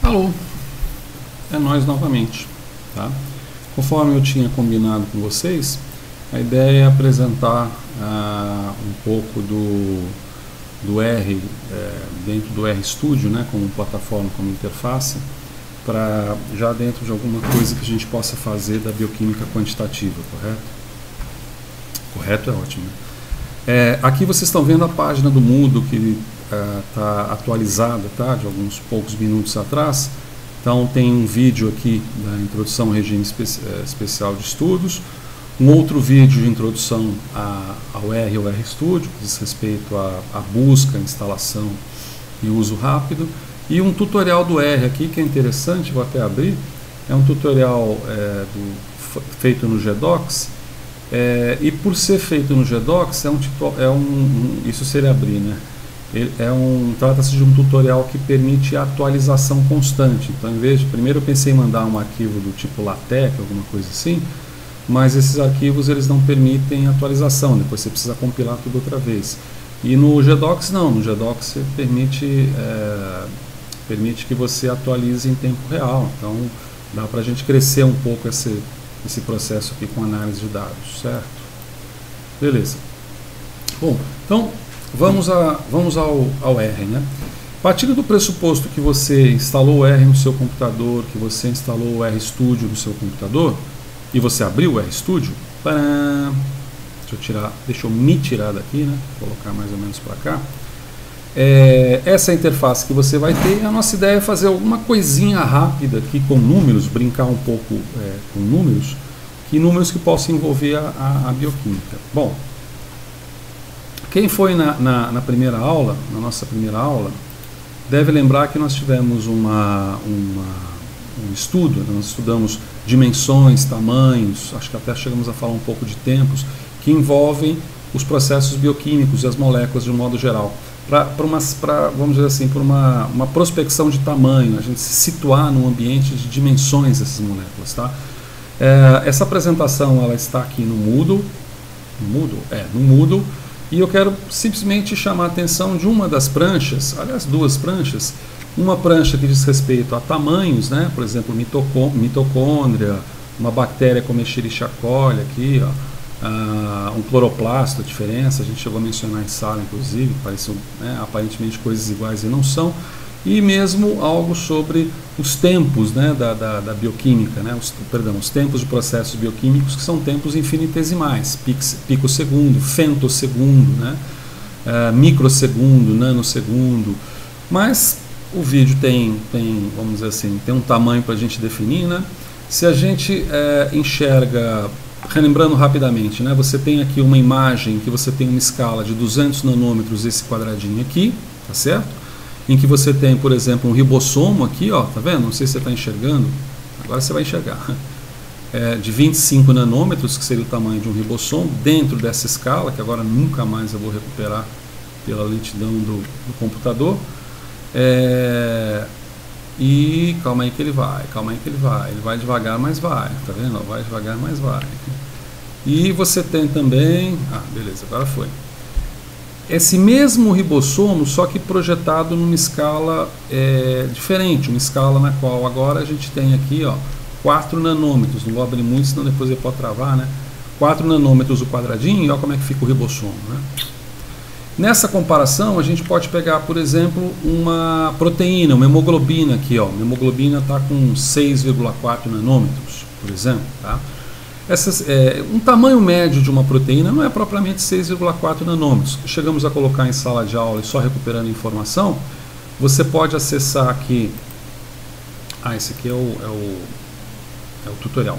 Alô, é nós novamente, tá? Conforme eu tinha combinado com vocês, a ideia é apresentar um pouco do R dentro do RStudio, né, como plataforma, como interface, para já dentro de alguma coisa que a gente possa fazer da bioquímica quantitativa, correto? Correto é ótimo, né? Aqui vocês estão vendo a página do Moodle que está atualizada, tá, de alguns poucos minutos atrás. Então tem um vídeo aqui da introdução ao regime especial de estudos, um outro vídeo de introdução ao R e ao RStudio, que diz respeito à busca, instalação e uso rápido, e um tutorial do R aqui que é interessante, vou até abrir, é um tutorial feito no GDocs, e por ser feito no GDocs, isso se ele abrir, né? Trata-se de um tutorial que permite atualização constante. Então, em vez de, primeiro eu pensei em mandar um arquivo do tipo LaTeX, alguma coisa assim, mas esses arquivos eles não permitem atualização, depois você precisa compilar tudo outra vez. E no GDocs não, no GDocs você permite que você atualize em tempo real. Então dá para a gente crescer um pouco esse processo aqui com análise de dados, certo? Beleza. Bom, então vamos ao R, né? Partindo do pressuposto que você instalou o R no seu computador, que você instalou o RStudio no seu computador, e você abriu o RStudio, deixa eu me tirar daqui, né? Vou colocar mais ou menos para cá. Essa interface que você vai ter, a nossa ideia é fazer alguma coisinha rápida aqui com números, brincar um pouco com números, que possam envolver a bioquímica. Bom, quem foi na primeira aula, na nossa primeira aula, deve lembrar que nós tivemos um estudo, nós estudamos dimensões, tamanhos, acho que até chegamos a falar um pouco de tempos, que envolvem os processos bioquímicos e as moléculas de um modo geral. Vamos dizer assim, por uma prospecção de tamanho, a gente se situar num ambiente de dimensões dessas moléculas, tá? Essa apresentação ela está aqui no Moodle, e eu quero simplesmente chamar a atenção de uma das pranchas, aliás, duas pranchas. Uma prancha que diz respeito a tamanhos, né? Por exemplo, mitocôndria, uma bactéria como Escherichia coli aqui, ó, um cloroplasto, a diferença, a gente chegou a mencionar em sala, inclusive, parecem, né, aparentemente coisas iguais e não são, e mesmo algo sobre os tempos, né, da bioquímica, né, os tempos de processos bioquímicos, que são tempos infinitesimais, picosegundo, femtosegundo, né, microsegundo, nanosegundo, mas o vídeo tem, vamos dizer assim, tem um tamanho para a gente definir, né? Se a gente enxerga, relembrando rapidamente, né, você tem aqui uma imagem que você tem uma escala de 200 nanômetros, esse quadradinho aqui, tá certo? Em que você tem, por exemplo, um ribossomo aqui, ó, tá vendo? Não sei se você está enxergando, agora você vai enxergar. De 25 nanômetros, que seria o tamanho de um ribossomo, dentro dessa escala, que agora nunca mais eu vou recuperar pela lentidão do computador. E calma aí que ele vai, ele vai devagar, mas vai, tá vendo? Vai devagar, mas vai. E você tem também, beleza, agora foi. Esse mesmo ribossomo, só que projetado numa escala diferente, uma escala na qual agora a gente tem aqui, ó, 4 nanômetros, não vou abrir muito, senão depois ele pode travar, né? 4 nanômetros o quadradinho, e olha como é que fica o ribossomo, né? Nessa comparação, a gente pode pegar, por exemplo, uma proteína, uma hemoglobina aqui, ó. A hemoglobina está com 6,4 nanômetros, por exemplo, tá? Um tamanho médio de uma proteína não é propriamente 6,4 nanômetros. Chegamos a colocar em sala de aula e só recuperando informação, você pode acessar aqui. Esse aqui é o tutorial.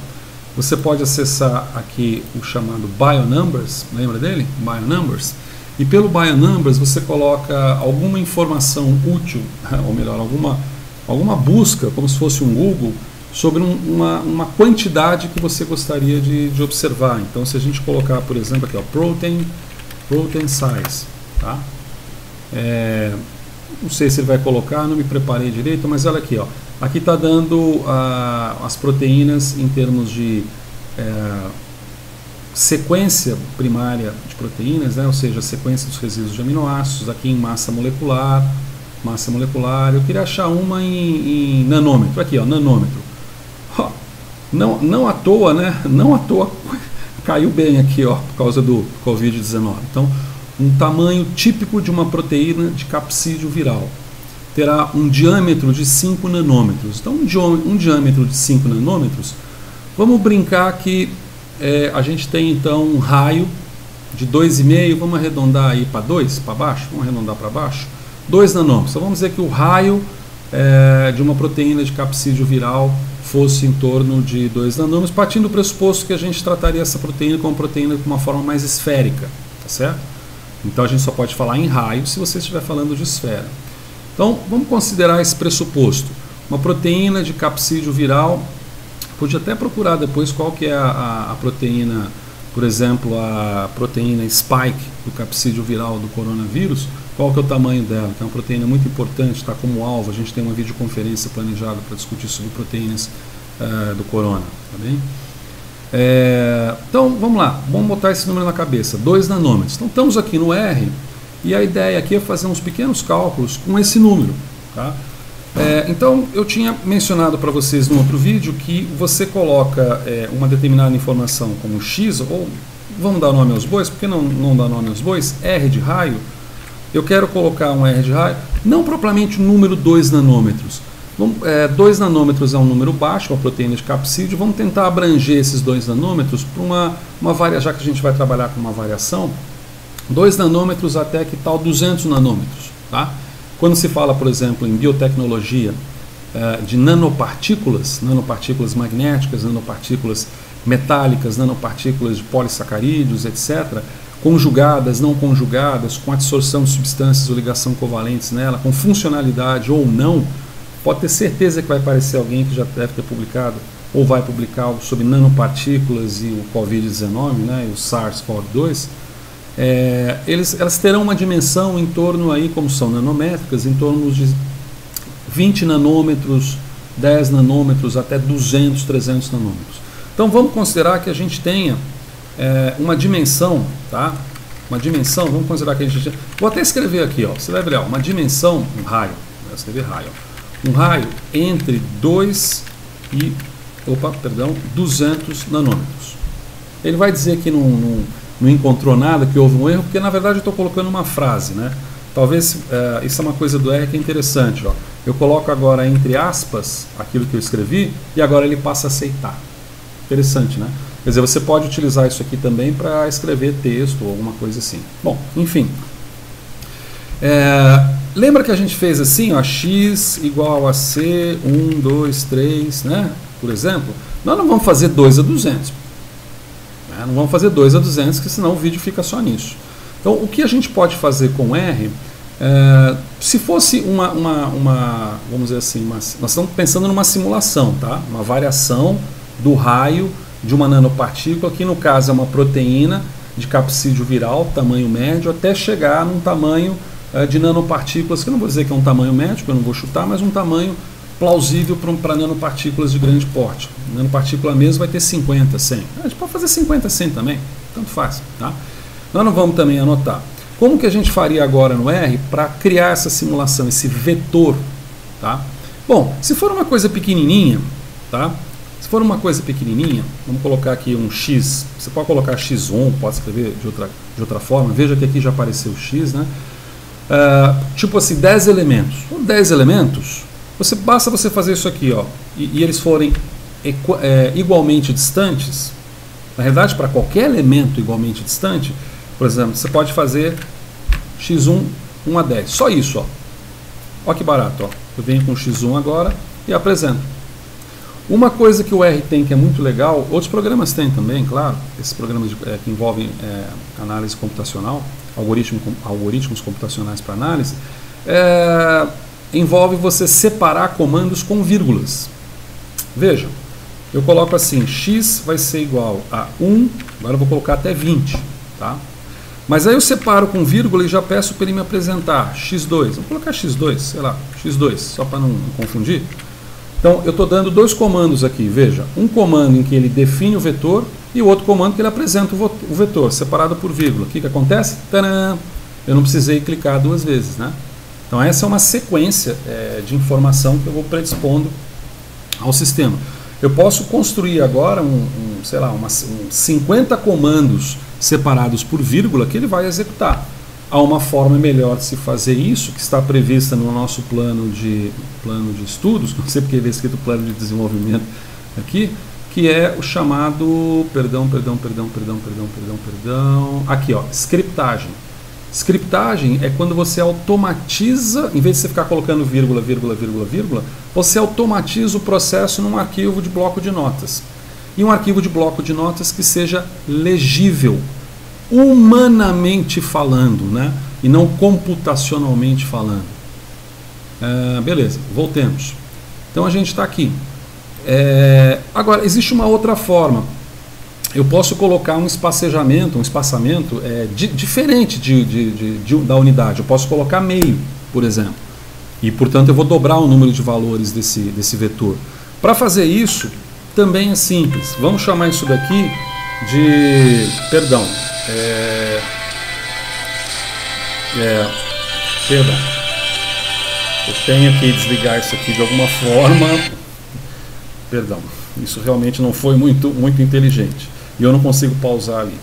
Você pode acessar aqui o chamado BioNumbers, lembra dele? BioNumbers. E pelo BioNumbers você coloca alguma informação útil, ou melhor, alguma busca, como se fosse um Google, sobre uma quantidade que você gostaria de observar. Então, se a gente colocar, por exemplo, aqui, ó, protein size, tá? Não sei se ele vai colocar, não me preparei direito, mas olha aqui, ó, aqui está dando as proteínas em termos de sequência primária de proteínas, né? Ou seja, a sequência dos resíduos de aminoácidos, aqui em massa molecular, massa molecular, eu queria achar uma em nanômetro, aqui ó, nanômetro. Ó, não à toa, né? Não à toa caiu bem aqui, ó, por causa do Covid-19. Então, um tamanho típico de uma proteína de capsídeo viral terá um diâmetro de 5 nanômetros. Então, um diâmetro de 5 nanômetros, vamos brincar que a gente tem então um raio de 2,5, vamos arredondar aí para 2, para baixo, vamos arredondar para baixo, 2 nanômetros. Então, vamos dizer que o raio de uma proteína de capsídeo viral fosse em torno de 2 nanômetros, partindo do pressuposto que a gente trataria essa proteína como proteína com uma forma mais esférica, tá certo? Então a gente só pode falar em raio se você estiver falando de esfera. Então vamos considerar esse pressuposto. Uma proteína de capsídeo viral, podia até procurar depois qual que é a proteína, por exemplo, a proteína spike do capsídeo viral do coronavírus, qual que é o tamanho dela, que é uma proteína muito importante, está como alvo, a gente tem uma videoconferência planejada para discutir sobre proteínas do corona, tá bem? Então, vamos lá, vamos botar esse número na cabeça, 2 nanômetros. Então, estamos aqui no R, e a ideia aqui é fazer uns pequenos cálculos com esse número, tá? Então, eu tinha mencionado para vocês no outro vídeo que você coloca uma determinada informação como X, ou vamos dar nome aos bois, por que não dar nome aos bois? R de raio. Eu quero colocar um R de raio, não propriamente o número 2 nanômetros. 2 nanômetros é um número baixo, uma proteína de capsídeo. Vamos tentar abranger esses 2 nanômetros para uma variação, já que a gente vai trabalhar com uma variação, 2 nanômetros até que tal 200 nanômetros. Tá? Quando se fala, por exemplo, em biotecnologia de nanopartículas magnéticas, nanopartículas metálicas, nanopartículas de polissacarídeos, etc., conjugadas, não conjugadas, com adsorção de substâncias ou ligação covalentes nela, com funcionalidade ou não, pode ter certeza que vai aparecer alguém que já deve ter publicado ou vai publicar algo sobre nanopartículas e o Covid-19, né, e o SARS-CoV-2. Elas terão uma dimensão em torno, aí, como são nanométricas, em torno de 20 nanômetros, 10 nanômetros, até 200, 300 nanômetros. Então vamos considerar que a gente tenha uma dimensão, tá? Uma dimensão, vamos considerar que a gente... Vou até escrever aqui, ó, você vai ver, ó, uma dimensão, um raio, vou escrever raio, ó, um raio entre 200 nanômetros. Ele vai dizer que não encontrou nada, que houve um erro, porque na verdade eu estou colocando uma frase, né? Talvez isso é uma coisa do R que é interessante, ó. Eu coloco agora entre aspas aquilo que eu escrevi e agora ele passa a aceitar. Interessante, né? Quer dizer, você pode utilizar isso aqui também para escrever texto ou alguma coisa assim. Bom, enfim. Lembra que a gente fez assim, ó, x igual a c, 1, 2, 3, né? Por exemplo, nós não vamos fazer 2 a 200. Né? Não vamos fazer 2 a 200, porque senão o vídeo fica só nisso. Então, o que a gente pode fazer com R, se fosse vamos dizer assim, nós estamos pensando numa simulação, tá? Uma variação do raio de uma nanopartícula, que no caso é uma proteína de capsídeo viral, tamanho médio, até chegar num tamanho de nanopartículas, que eu não vou dizer que é um tamanho médio, eu não vou chutar, mas um tamanho plausível para nanopartículas de grande porte. Nanopartícula mesmo vai ter 50, 100. A gente pode fazer 50, 100 também, tanto faz. Tá? Nós não vamos também anotar. Como que a gente faria agora no R para criar essa simulação, esse vetor? Tá? Bom, se for uma coisa pequenininha, tá? Se for uma coisa pequenininha, vamos colocar aqui um x, você pode colocar x1, pode escrever de outra forma, veja que aqui já apareceu o x, né? Tipo assim, 10 elementos. Com 10 elementos, basta você fazer isso aqui, ó, e eles forem igualmente distantes. Na realidade, para qualquer elemento igualmente distante, por exemplo, você pode fazer x1, 1 a 10. Só isso, ó. Ó que barato, ó. Eu venho com x1 agora e apresento. Uma coisa que o R tem que é muito legal, outros programas têm também, claro, esses programas que envolvem análise computacional, algoritmos computacionais para análise, envolve você separar comandos com vírgulas. Veja, eu coloco assim, x vai ser igual a 1, agora eu vou colocar até 20, tá? Mas aí eu separo com vírgula e já peço para ele me apresentar x2, vou colocar x2, sei lá, x2, só para não confundir. Então, eu estou dando 2 comandos aqui, veja, um comando em que ele define o vetor e o outro comando que ele apresenta o vetor, separado por vírgula. O que acontece? Tadã! Eu não precisei clicar 2 vezes, né? Então essa é uma sequência de informação que eu vou predispondo ao sistema. Eu posso construir agora sei lá, uns 50 comandos separados por vírgula que ele vai executar. Há uma forma melhor de se fazer isso, que está prevista no nosso plano de estudos, não sei porque ele é escrito plano de desenvolvimento aqui, que é o chamado, aqui ó, scriptagem. Scriptagem é quando você automatiza, em vez de você ficar colocando vírgula, você automatiza o processo num arquivo de bloco de notas. E um arquivo de bloco de notas que seja legível, humanamente falando, né? E não computacionalmente falando. Beleza, voltemos. Então a gente está aqui. Agora, existe uma outra forma. Eu posso colocar um espaçamento diferente da unidade. Eu posso colocar meio, por exemplo. E, portanto, eu vou dobrar o número de valores desse vetor. Para fazer isso, também é simples. Vamos chamar isso daqui de... Perdão. Perdão. Eu tenho que desligar isso aqui de alguma forma. Perdão. Isso realmente não foi muito inteligente. E eu não consigo pausar ali.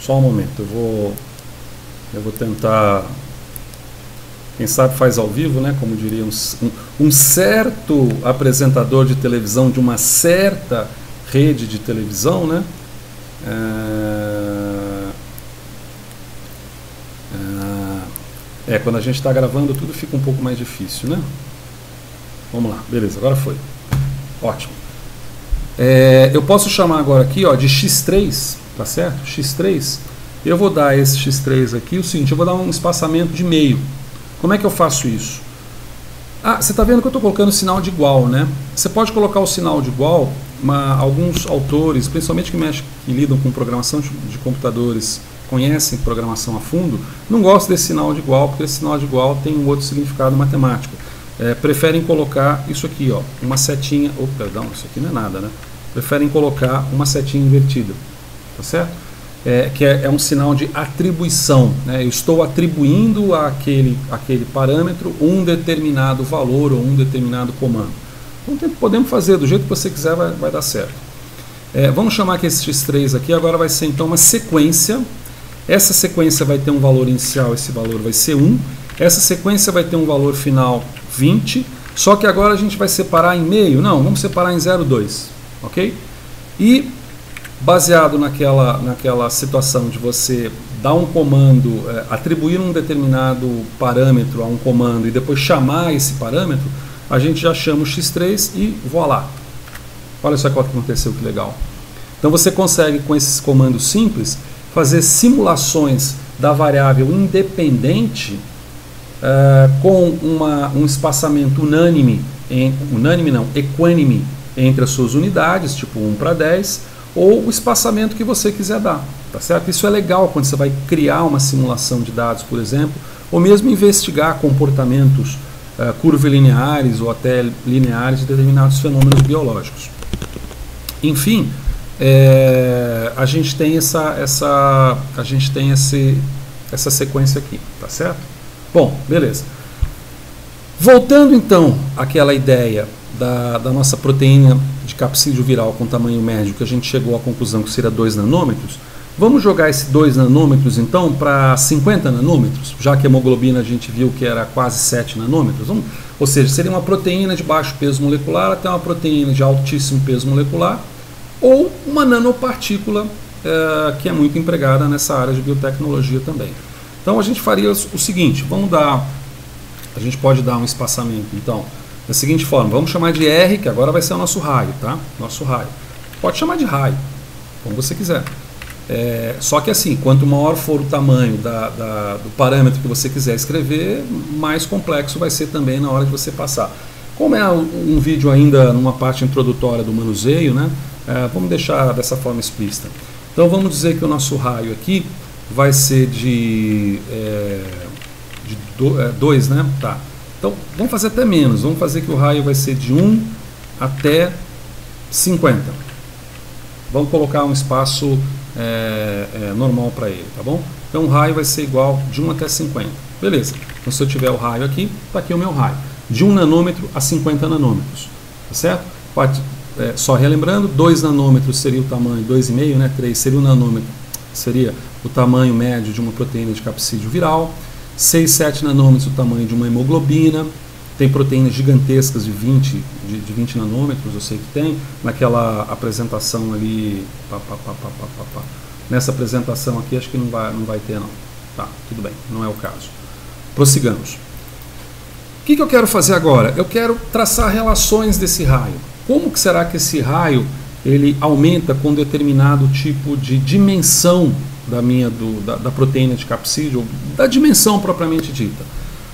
Só um momento. Eu vou tentar... Quem sabe faz ao vivo, né? Como diria um certo apresentador de televisão de uma certa rede de televisão, né? Quando a gente está gravando tudo fica um pouco mais difícil, né? Vamos lá, beleza, agora foi. Ótimo. Eu posso chamar agora aqui, ó, de x3, tá certo? x3. Eu vou dar esse x3 aqui o seguinte, eu vou dar um espaçamento de meio. Como é que eu faço isso? Você está vendo que eu estou colocando sinal de igual, né? Você pode colocar o sinal de igual, alguns autores, principalmente que lidam com programação de computadores, conhecem programação a fundo, não gostam desse sinal de igual, porque esse sinal de igual tem um outro significado matemático. Preferem colocar isso aqui, ó, uma setinha, perdão, isso aqui não é nada, né? Preferem colocar uma setinha invertida, tá certo? Que é um sinal de atribuição, né? Eu estou atribuindo àquele parâmetro um determinado valor ou um determinado comando. Então podemos fazer do jeito que você quiser, vai dar certo. Vamos chamar que esse x3 aqui agora vai ser então uma sequência. Essa sequência vai ter um valor inicial, esse valor vai ser 1. Essa sequência vai ter um valor final 20, só que agora a gente vai separar em meio. Não, vamos separar em 0,2, ok? E baseado naquela situação de você dar um comando, atribuir um determinado parâmetro a um comando e depois chamar esse parâmetro, a gente já chama o x3 e voilá. Olha só o que aconteceu, que legal. Então você consegue, com esses comandos simples, fazer simulações da variável independente com um espaçamento equânime entre as suas unidades, tipo 1 para 10, ou o espaçamento que você quiser dar, tá certo? Isso é legal quando você vai criar uma simulação de dados, por exemplo, ou mesmo investigar comportamentos curvilineares ou até lineares de determinados fenômenos biológicos. Enfim, a gente tem essa sequência aqui, tá certo? Bom, beleza. Voltando então àquela ideia da nossa proteína de capsídeo viral com tamanho médio, que a gente chegou à conclusão que seria 2 nanômetros, vamos jogar esse 2 nanômetros então para 50 nanômetros, já que a hemoglobina a gente viu que era quase 7 nanômetros, ou seja, seria uma proteína de baixo peso molecular até uma proteína de altíssimo peso molecular, ou uma nanopartícula que é muito empregada nessa área de biotecnologia também. Então a gente faria o seguinte, a gente pode dar um espaçamento então da seguinte forma, vamos chamar de R, que agora vai ser o nosso raio, tá? Nosso raio. Pode chamar de raio, como você quiser. Só que assim, quanto maior for o tamanho do parâmetro que você quiser escrever, mais complexo vai ser também na hora de você passar. Como é um vídeo ainda numa parte introdutória do manuseio, né? Vamos deixar dessa forma explícita. Então vamos dizer que o nosso raio aqui vai ser de 2, né? Tá. Então, vamos fazer até menos. Vamos fazer que o raio vai ser de 1 até 50. Vamos colocar um espaço normal para ele, tá bom? Então o raio vai ser igual de 1 até 50. Beleza. Então se eu tiver o raio aqui, está aqui o meu raio. De 1 nanômetro a 50 nanômetros. Tá certo? Só relembrando, 2 nanômetros seria o tamanho, 2,5, né? 3 seria o nanômetro, seria o tamanho médio de uma proteína de capsídeo viral. 6, 7 nanômetros o tamanho de uma hemoglobina. Tem proteínas gigantescas de 20 nanômetros, eu sei que tem. Naquela apresentação ali, nessa apresentação aqui, acho que não vai ter não. Tá, tudo bem, não é o caso. Prossigamos. O que eu quero fazer agora? Eu quero traçar relações desse raio. Como que será que esse raio ele aumenta com determinado tipo de dimensão da proteína de capsídeo, da dimensão propriamente dita?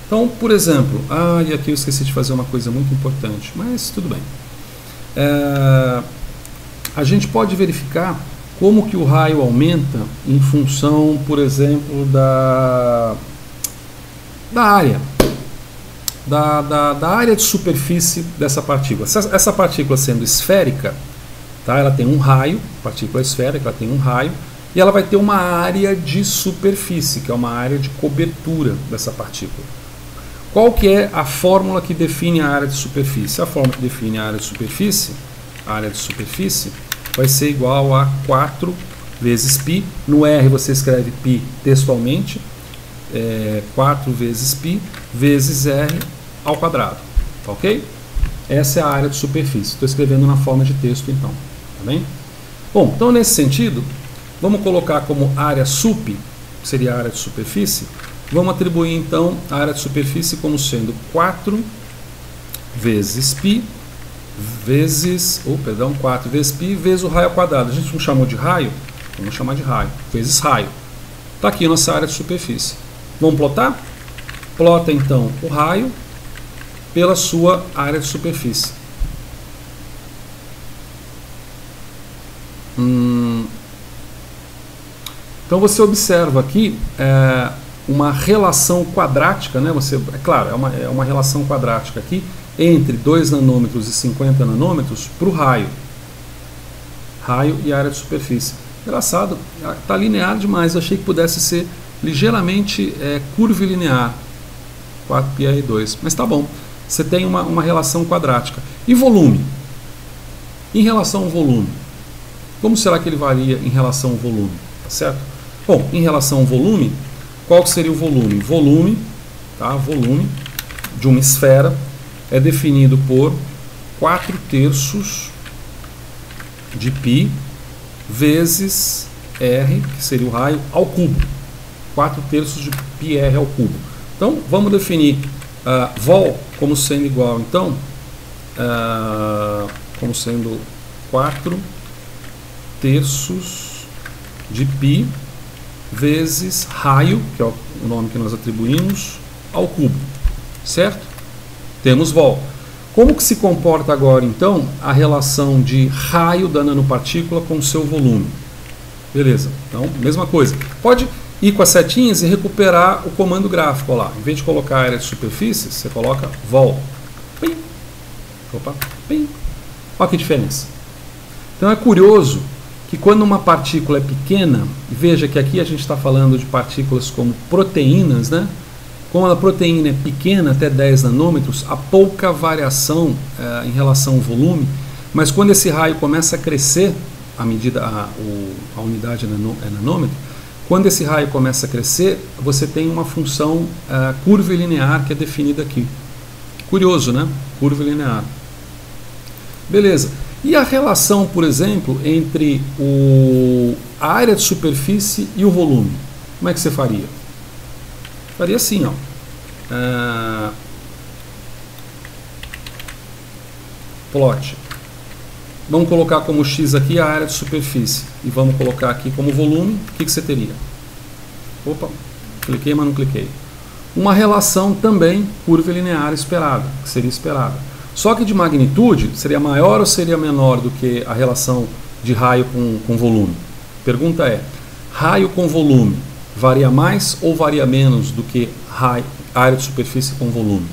Então, por exemplo, e aqui eu esqueci de fazer uma coisa muito importante, mas tudo bem. A gente pode verificar como que o raio aumenta em função, por exemplo, da área. Da área de superfície dessa partícula. Essa partícula sendo esférica, tá? Ela tem um raio, partícula esférica, ela tem um raio, e ela vai ter uma área de superfície, que é uma área de cobertura dessa partícula. Qual que é a fórmula que define a área de superfície? A fórmula que define a área de superfície vai ser igual a 4 vezes π. No R você escreve π textualmente, 4 vezes π vezes R ao quadrado, tá ok? Essa é a área de superfície. Estou escrevendo na forma de texto então, tá bem? Bom, então nesse sentido, vamos colocar como área sup, que seria a área de superfície. Vamos atribuir então a área de superfície como sendo 4 vezes π vezes, 4 vezes π vezes o raio ao quadrado. A gente não chamou de raio? Vamos chamar de raio, vezes raio. Está aqui a nossa área de superfície. Vamos plotar? Plota então o raio pela sua área de superfície. Então você observa aqui uma relação quadrática, né? É claro, é uma relação quadrática aqui entre 2 nanômetros e 50 nanômetros para o raio. Raio e área de superfície. Engraçado, está linear demais, eu achei que pudesse ser ligeiramente curvilinear, 4πr2, mas tá bom, você tem uma relação quadrática. E volume? Em relação ao volume, como será que ele varia em relação ao volume? Tá certo? Bom, em relação ao volume, qual que seria o volume? Volume de uma esfera é definido por 4/3 de π vezes R, que seria o raio, ao cubo. 4/3 de πr ao cubo. Então, vamos definir vol como sendo igual, então, como sendo 4/3 de π vezes raio, que é o nome que nós atribuímos, ao cubo. Certo? Temos vol. Como que se comporta agora, então, a relação de raio da nanopartícula com o seu volume? Beleza. Então, mesma coisa. Pode ir com as setinhas e recuperar o comando gráfico. Olha lá. Em vez de colocar a área de superfície, você coloca vol. Pim. Opa. Pim. Olha que diferença. Então, é curioso que quando uma partícula é pequena, veja que aqui a gente está falando de partículas como proteínas, né? Como a proteína é pequena, até 10 nanômetros, há pouca variação em relação ao volume, mas quando esse raio começa a crescer, a unidade é nanômetro, quando esse raio começa a crescer, você tem uma função curvilinear que é definida aqui. Curioso, né? Curvilinear. Beleza. E a relação, por exemplo, entre a área de superfície e o volume? Como é que você faria? Faria assim, ó. Plot. Vamos colocar como x aqui a área de superfície. E vamos colocar aqui como volume. O que você teria? Opa, cliquei, mas não cliquei. Uma relação também curvilinear esperada, que seria esperada. Só que de magnitude, seria maior ou seria menor do que a relação de raio com volume? Pergunta é, raio com volume varia mais ou varia menos do que área de superfície com volume?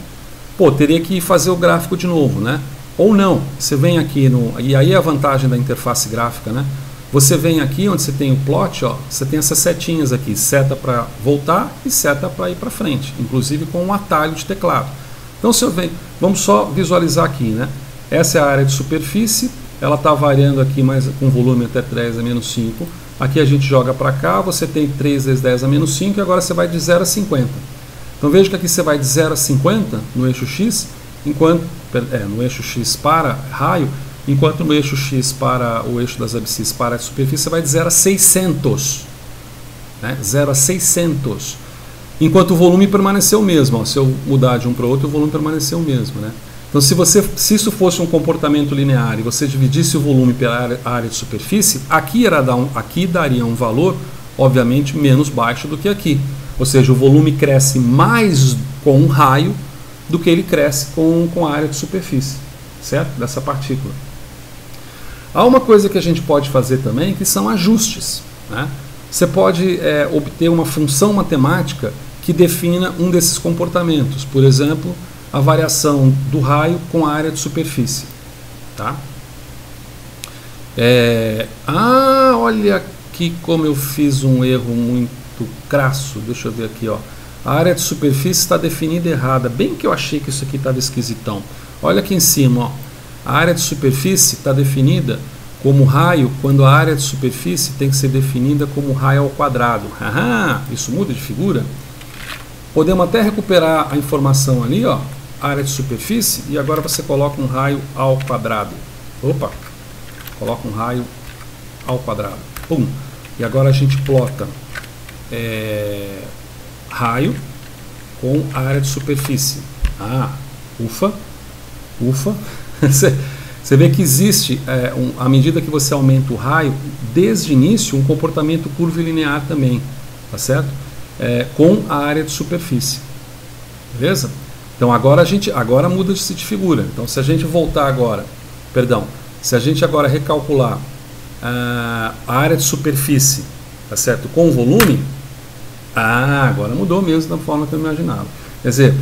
Pô, teria que fazer o gráfico de novo, né? Ou não, você vem aqui e aí é a vantagem da interface gráfica, né? Você vem aqui onde você tem o plot, ó, você tem essas setinhas aqui, seta para voltar e seta para ir para frente, inclusive com um atalho de teclado. Então se eu venho, vamos só visualizar aqui, né? Essa é a área de superfície, ela está variando aqui mais com volume até 10 a menos 5. Aqui a gente joga para cá, você tem 3 vezes 10 a menos 5 e agora você vai de 0 a 50. Então veja que aqui você vai de 0 a 50 no eixo X, enquanto no eixo X para raio, enquanto no eixo X para o eixo das abscissas para a superfície você vai de 0 a 600. Né? 0 a 600. Enquanto o volume permaneceu o mesmo. Ó, se eu mudar de um para o outro, o volume permaneceu o mesmo. Né? Então se isso fosse um comportamento linear e você dividisse o volume pela área de superfície, aqui daria um valor, obviamente, menos baixo do que aqui. Ou seja, o volume cresce mais com um raio do que ele cresce com a área de superfície, certo? Dessa partícula. Há uma coisa que a gente pode fazer também, que são ajustes. Né? Você pode obter uma função matemática que defina um desses comportamentos. Por exemplo, a variação do raio com a área de superfície. Tá? Olha aqui como eu fiz um erro muito crasso. Deixa eu ver aqui. Ó. A área de superfície está definida errada. Bem que eu achei que isso aqui estava esquisitão. Olha aqui em cima. Ó. A área de superfície está definida como raio, quando a área de superfície tem que ser definida como raio ao quadrado. Isso muda de figura? Podemos até recuperar a informação ali, ó, área de superfície, e agora você coloca um raio ao quadrado. Opa! Coloca um raio ao quadrado. Pum! E agora a gente plota raio com a área de superfície. Ufa! Você vê que existe, à medida que você aumenta o raio, desde o início, um comportamento curvilinear também, tá certo? Com a área de superfície. Beleza? Então agora muda-se de figura. Então se a gente voltar agora, se a gente agora recalcular a área de superfície, tá certo? Com o volume, agora mudou mesmo da forma que eu imaginava. Quer dizer,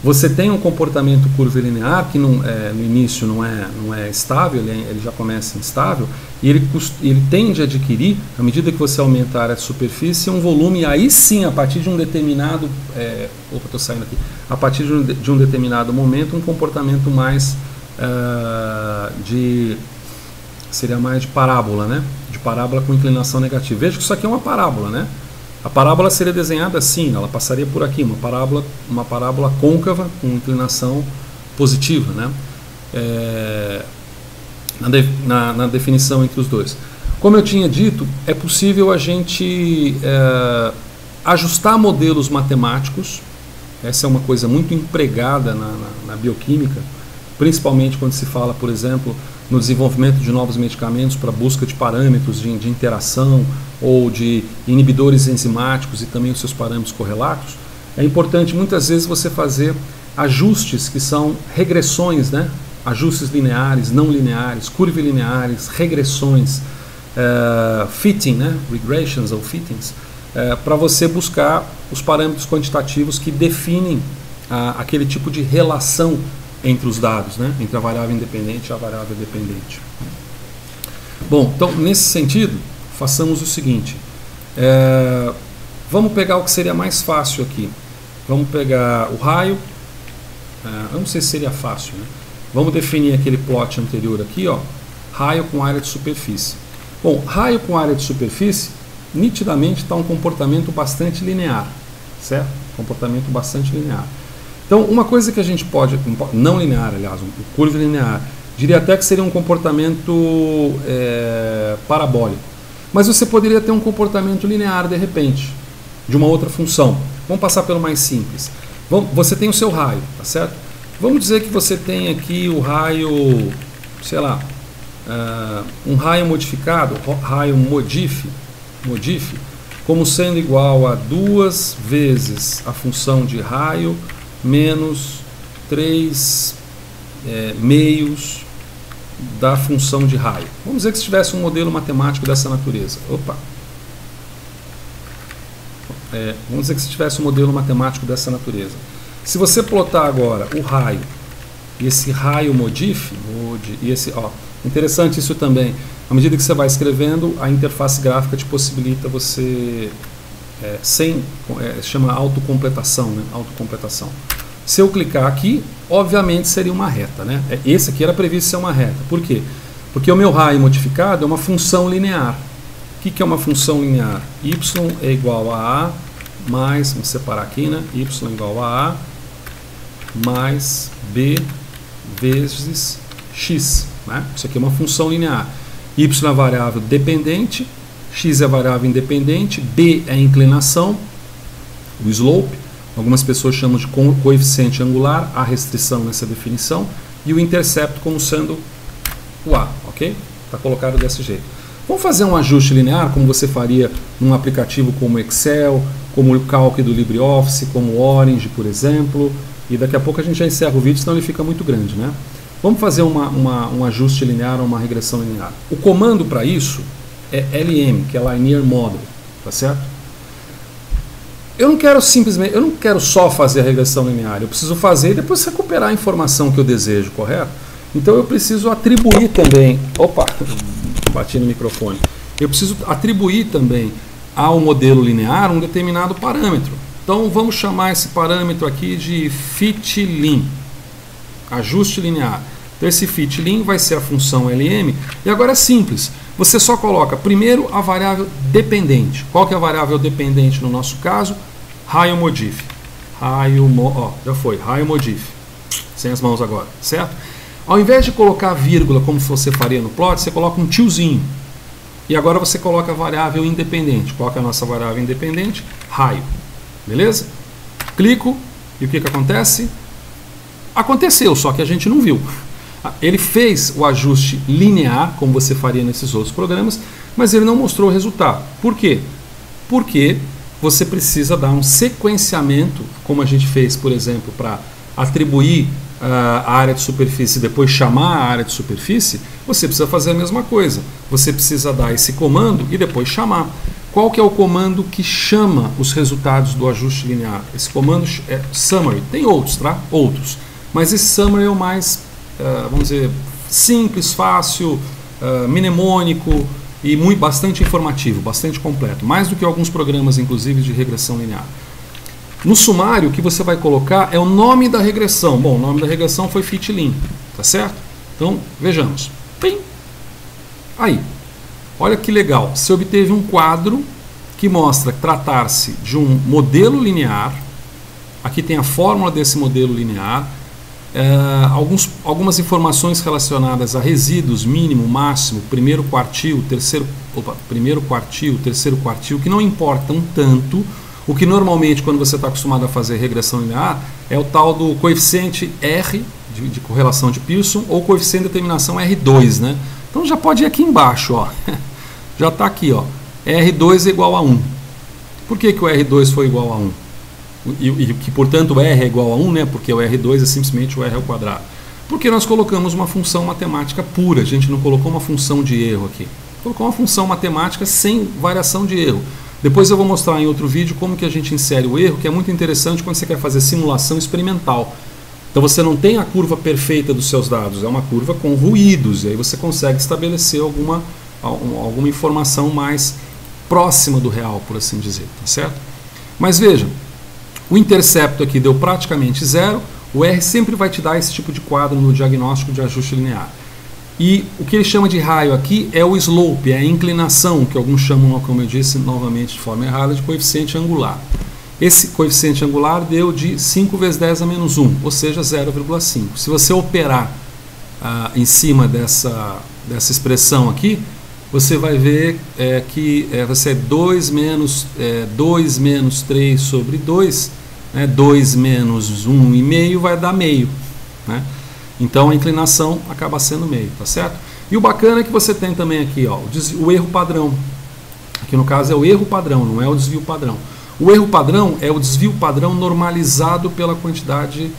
você tem um comportamento curvilinear que no início não é estável, ele já começa instável, e ele tende a adquirir, à medida que você aumenta a área de superfície, um volume, e aí sim, a partir de um determinado a partir de um determinado momento, um comportamento mais seria mais de parábola, né? De parábola com inclinação negativa. Veja que isso aqui é uma parábola, né? A parábola seria desenhada assim, ela passaria por aqui, uma parábola côncava com inclinação positiva, né? Na definição entre os dois. Como eu tinha dito, é possível a gente ajustar modelos matemáticos. Essa é uma coisa muito empregada na bioquímica, principalmente quando se fala, por exemplo, no desenvolvimento de novos medicamentos para busca de parâmetros de interação ou de inibidores enzimáticos e também os seus parâmetros correlatos. É importante muitas vezes você fazer ajustes que são regressões, né? Ajustes lineares, não lineares, curvilineares, regressões, fitting, né? Regressions ou fittings, para você buscar os parâmetros quantitativos que definem aquele tipo de relação entre os dados, né? Entre a variável independente e a variável dependente. Bom, então nesse sentido, façamos o seguinte, vamos pegar o que seria mais fácil aqui. Vamos pegar o raio, eu não sei se seria fácil, né? Vamos definir aquele plot anterior aqui, ó, raio com área de superfície. Bom, raio com área de superfície, nitidamente está um comportamento bastante linear, certo? Comportamento bastante linear. Então, uma coisa que a gente pode, não linear, aliás, um curvilinear, diria até que seria um comportamento parabólico. Mas você poderia ter um comportamento linear, de repente, de uma outra função. Vamos passar pelo mais simples. Você tem o seu raio, tá certo? Vamos dizer que você tem aqui o raio, sei lá, um raio modificado, raio modif, como sendo igual a 2 vezes a função de raio menos 3 meios da função de raio. Vamos dizer que se tivesse um modelo matemático dessa natureza. Vamos dizer que se tivesse um modelo matemático dessa natureza. Se você plotar agora o raio e esse raio modif, e esse, ó, interessante isso também, à medida que você vai escrevendo, a interface gráfica te possibilita você, chama autocompletação, né? Autocompletação. Se eu clicar aqui, obviamente seria uma reta, né? Esse aqui era previsto ser uma reta. Por quê? Porque o meu raio modificado é uma função linear. O que é uma função linear? Y é igual a mais, vamos separar aqui, né? Y é igual a mais B vezes X, né? Isso aqui é uma função linear. Y é a variável dependente, X é a variável independente, B é a inclinação, o slope. Algumas pessoas chamam de coeficiente angular, há restrição nessa definição, e o intercepto como sendo o A, ok? Está colocado desse jeito. Vamos fazer um ajuste linear, como você faria num aplicativo como Excel, como o Calc do LibreOffice, como o Orange, por exemplo, e daqui a pouco a gente já encerra o vídeo, senão ele fica muito grande, né? Vamos fazer um ajuste linear ou uma regressão linear. O comando para isso é LM, que é Linear Model, tá certo? Eu não quero só fazer a regressão linear, eu preciso fazer e depois recuperar a informação que eu desejo, correto? Então eu preciso atribuir também, bati no microfone, eu preciso atribuir também ao modelo linear um determinado parâmetro. Então vamos chamar esse parâmetro aqui de FitLin, ajuste linear. Então esse FitLin vai ser a função LM, e agora é simples. Você só coloca primeiro a variável dependente. Qual que é a variável dependente no nosso caso? Raio modif. Raio modif. Sem as mãos agora, certo? Ao invés de colocar vírgula como você faria no plot, você coloca um tiozinho. E agora você coloca a variável independente. Qual que é a nossa variável independente? Raio. Beleza? Clico e o que acontece? Aconteceu, só que a gente não viu. Ele fez o ajuste linear, como você faria nesses outros programas, mas ele não mostrou o resultado. Por quê? Porque você precisa dar um sequenciamento, como a gente fez, por exemplo, para atribuir a área de superfície e depois chamar a área de superfície. Você precisa fazer a mesma coisa. Você precisa dar esse comando e depois chamar. Qual que é o comando que chama os resultados do ajuste linear? Esse comando é summary. Tem outros, tá? Outros. Mas esse summary é o mais, vamos dizer, simples, fácil, mnemônico e bastante informativo, bastante completo. Mais do que alguns programas, inclusive, de regressão linear. No sumário, o que você vai colocar é o nome da regressão. Bom, o nome da regressão foi FitLin, tá certo? Então, vejamos. Pim. Aí, olha que legal. Você obteve um quadro que mostra tratar-se de um modelo linear. Aqui tem a fórmula desse modelo linear. Algumas informações relacionadas a resíduos, mínimo, máximo, primeiro quartil, terceiro quartil, que não importam tanto. O que normalmente, quando você está acostumado a fazer regressão linear, é o tal do coeficiente R, de correlação de Pearson, ou coeficiente de determinação R2, né? Então já pode ir aqui embaixo, ó. Já está aqui, ó. R2 é igual a 1. Por que o R2 foi igual a 1? E que, portanto, o R é igual a 1, né? Porque o R2 é simplesmente o R ao quadrado. Porque nós colocamos uma função matemática pura, a gente não colocou uma função de erro aqui. Colocou uma função matemática sem variação de erro. Depois eu vou mostrar em outro vídeo como que a gente insere o erro, que é muito interessante quando você quer fazer simulação experimental. Então você não tem a curva perfeita dos seus dados, é uma curva com ruídos, e aí você consegue estabelecer alguma informação mais próxima do real, por assim dizer, tá certo? Mas veja, o intercepto aqui deu praticamente zero, o R sempre vai te dar esse tipo de quadro no diagnóstico de ajuste linear. E o que ele chama de raio aqui é o slope, é a inclinação, que alguns chamam, como eu disse, novamente de forma errada, de coeficiente angular. Esse coeficiente angular deu de 5 vezes 10 a menos 1, ou seja, 0,5. Se você operar em cima dessa expressão aqui, você vai ver que vai ser 2 menos 3 sobre 2, né? 2 menos 1,5 vai dar meio, né? Então a inclinação acaba sendo meio, tá certo? E o bacana é que você tem também aqui, ó, o erro padrão. Aqui no caso é o erro padrão, não é o desvio padrão. O erro padrão é o desvio padrão normalizado pela quantidade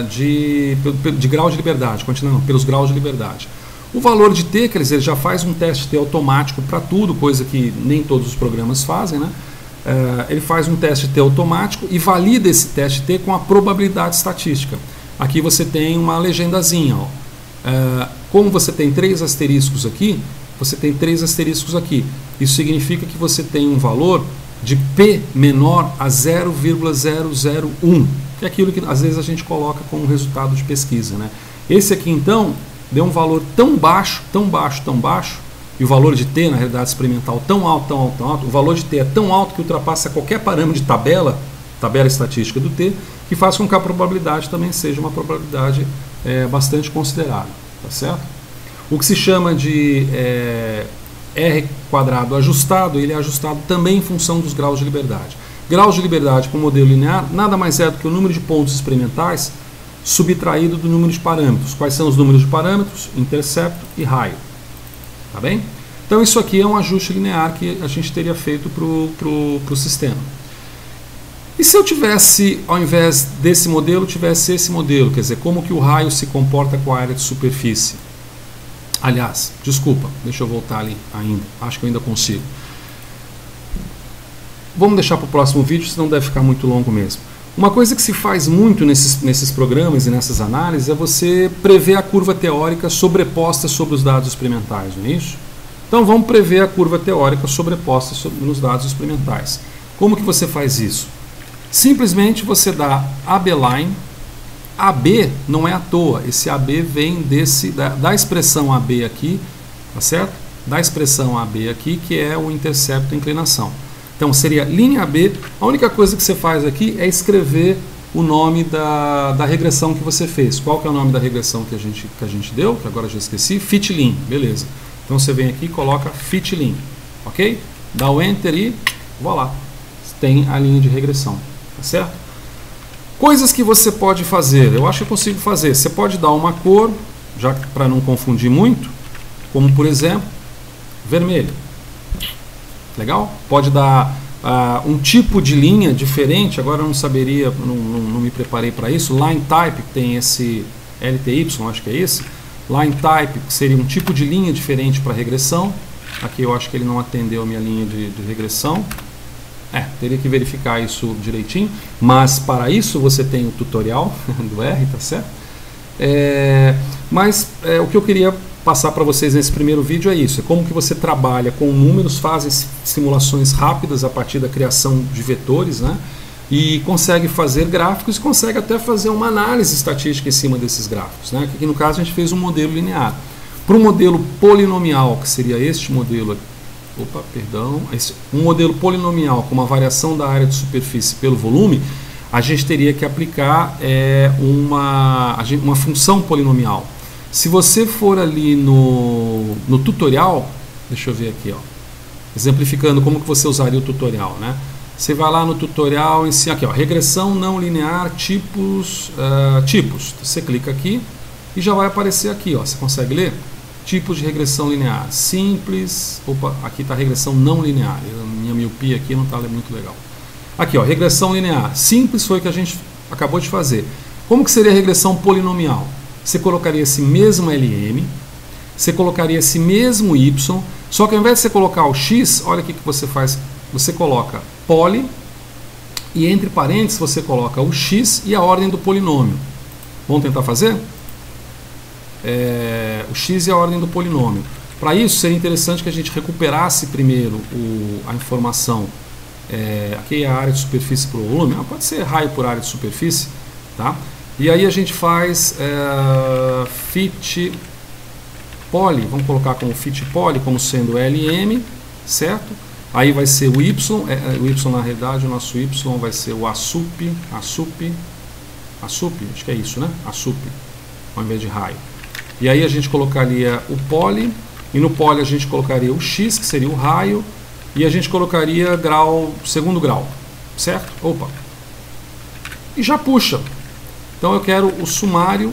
de grau de liberdade, pelos graus de liberdade. O valor de T, quer dizer, já faz um teste T automático para tudo, coisa que nem todos os programas fazem, né? Ele faz um teste T automático e valida esse teste T com a probabilidade estatística. aqui você tem uma legendazinha. Ó. Como você tem 3 asteriscos aqui, você tem 3 asteriscos aqui. Isso significa que você tem um valor de P menor a 0,001, que é aquilo que às vezes a gente coloca como resultado de pesquisa, né? Esse aqui então deu um valor tão baixo, tão baixo, tão baixo, e o valor de T, na realidade experimental, tão alto, tão alto, tão alto, o valor de T é tão alto que ultrapassa qualquer parâmetro de tabela estatística do T, que faz com que a probabilidade também seja uma probabilidade bastante considerável, tá certo? O que se chama de R quadrado ajustado, ele é ajustado também em função dos graus de liberdade. Graus de liberdade para o modelo linear nada mais é do que o número de pontos experimentais subtraído do número de parâmetros. Quais são os números de parâmetros? Intercepto e raio. Tá bem? Então isso aqui é um ajuste linear que a gente teria feito para o sistema. E se eu tivesse, ao invés desse modelo, tivesse esse modelo, quer dizer, como que o raio se comporta com a área de superfície? Aliás, desculpa, deixa eu voltar ali ainda, acho que eu ainda consigo. Vamos deixar para o próximo vídeo, senão deve ficar muito longo mesmo. Uma coisa que se faz muito nesses programas e nessas análises é você prever a curva teórica sobreposta sobre os dados experimentais, não é isso? Então vamos prever a curva teórica sobreposta nos dados experimentais. Como que você faz isso? Simplesmente você dá AB-line. AB não é à toa, esse AB vem da expressão AB aqui, tá certo? Da expressão AB aqui, que é o intercepto e inclinação. Então seria linha AB, a única coisa que você faz aqui é escrever o nome da regressão que você fez. Qual que é o nome da regressão que a gente deu, que agora eu já esqueci? Fitlin, beleza. Então você vem aqui e coloca Fitlin, ok? Dá o Enter e voilà, tem a linha de regressão, tá certo? Coisas que você pode fazer, eu acho que eu consigo fazer. Você pode dar uma cor, já para não confundir muito, como por exemplo, vermelho. Legal? Pode dar um tipo de linha diferente, agora eu não saberia, não me preparei para isso. Line Type, que tem esse LTY, acho que é esse. Line Type, que seria um tipo de linha diferente para regressão. Aqui eu acho que ele não atendeu a minha linha de regressão. Teria que verificar isso direitinho, mas para isso você tem o tutorial do R, tá certo? O que eu queria passar para vocês nesse primeiro vídeo é isso, é como que você trabalha com números, faz simulações rápidas a partir da criação de vetores, né? E consegue fazer gráficos e consegue até fazer uma análise estatística em cima desses gráficos, né? Aqui no caso a gente fez um modelo linear. Para um modelo polinomial, que seria este modelo aqui, um modelo polinomial com uma variação da área de superfície pelo volume, a gente teria que aplicar uma função polinomial. Se você for ali no tutorial, deixa eu ver aqui, ó, exemplificando como que você usaria o tutorial, né? Você vai lá no tutorial em si, aqui, ó, regressão não linear, tipos. Você clica aqui e já vai aparecer aqui, ó, você consegue ler? Tipos de regressão linear, simples, aqui está regressão não linear, minha miopia aqui não está muito legal. Aqui, ó, regressão linear, simples foi o que a gente acabou de fazer. Como que seria a regressão polinomial? Você colocaria esse mesmo LM, você colocaria esse mesmo Y, só que ao invés de você colocar o X, olha o que você faz, você coloca poli, e entre parênteses você coloca o X e a ordem do polinômio. Vamos tentar fazer? O X e a ordem do polinômio. Para isso seria interessante que a gente recuperasse primeiro a informação, aqui é a área de superfície por volume, pode ser raio por área de superfície, tá? E aí a gente faz fit poly, vamos colocar como fit poly como sendo LM, certo? Aí vai ser o Y, o Y na realidade, o nosso Y vai ser o ASUP, acho que é isso, né? ASUP, ao invés de raio. E aí a gente colocaria o poly, e no poly a gente colocaria o X, que seria o raio, e a gente colocaria segundo grau, certo? E já puxa. Então eu quero o sumário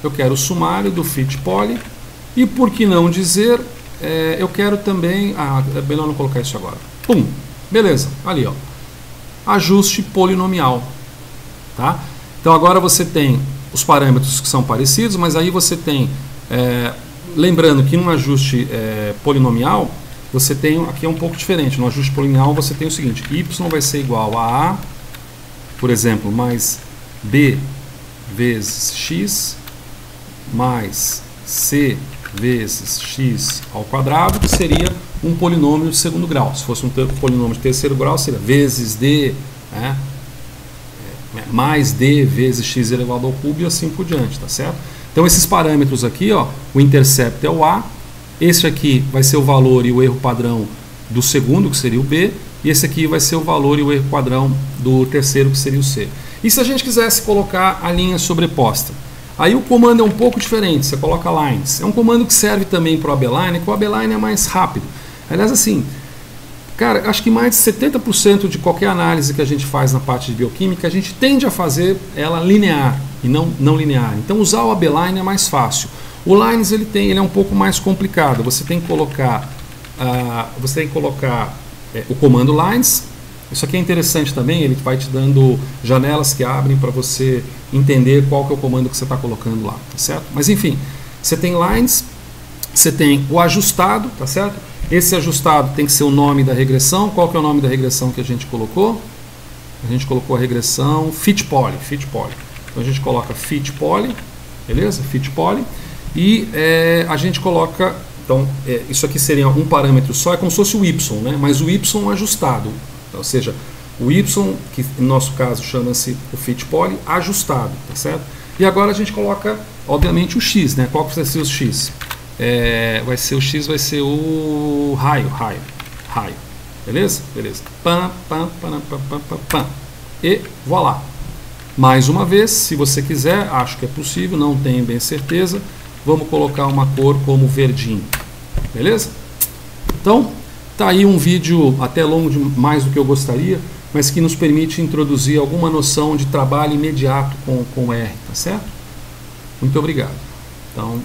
do fit poly, e por que não dizer, eu quero também, é melhor não colocar isso agora. Beleza, ali, ó, ajuste polinomial, tá? Então agora você tem os parâmetros que são parecidos, mas aí você tem, lembrando que num ajuste polinomial, você tem, aqui é um pouco diferente, no ajuste polinomial você tem o seguinte, y vai ser igual a, por exemplo, mais b vezes x mais c vezes x ao quadrado, que seria um polinômio de segundo grau. Se fosse um polinômio de terceiro grau, seria vezes d, né, mais d vezes x elevado ao cubo e assim por diante, tá certo? Então esses parâmetros aqui, ó, o intercepto é o a, esse aqui vai ser o valor e o erro padrão do segundo, que seria o b, e esse aqui vai ser o valor e o erro padrão do terceiro, que seria o c. E se a gente quisesse colocar a linha sobreposta? Aí o comando é um pouco diferente, você coloca lines. É um comando que serve também para o abline, que o abline é mais rápido. Aliás, assim, cara, acho que mais de 70% de qualquer análise que a gente faz na parte de bioquímica, a gente tende a fazer ela linear e não linear. Então usar o abline é mais fácil. O lines ele é um pouco mais complicado. Você tem que colocar, o comando lines. Isso aqui é interessante também, ele vai te dando janelas que abrem para você entender qual que é o comando que você está colocando lá, tá certo? Mas enfim, você tem lines, você tem o ajustado, tá certo? Esse ajustado tem que ser o nome da regressão. Qual que é o nome da regressão que a gente colocou? A gente colocou a regressão fit poly. Então a gente coloca fit poly, beleza? Fit poly. E a gente coloca, então isso aqui seria um parâmetro só, é como se fosse o y, né? Mas o y ajustado. Ou seja, o y, que no nosso caso chama-se o fit poly, ajustado, tá certo? E agora a gente coloca, obviamente, o x, né? Qual que vai ser o x? Vai ser o raio, beleza? Pam. E voilá. Mais uma vez, se você quiser, acho que é possível, não tenho bem certeza, vamos colocar uma cor como verdinho, beleza? Então, tá aí um vídeo até longo mais do que eu gostaria, mas que nos permite introduzir alguma noção de trabalho imediato com R, tá certo? Muito obrigado. Então,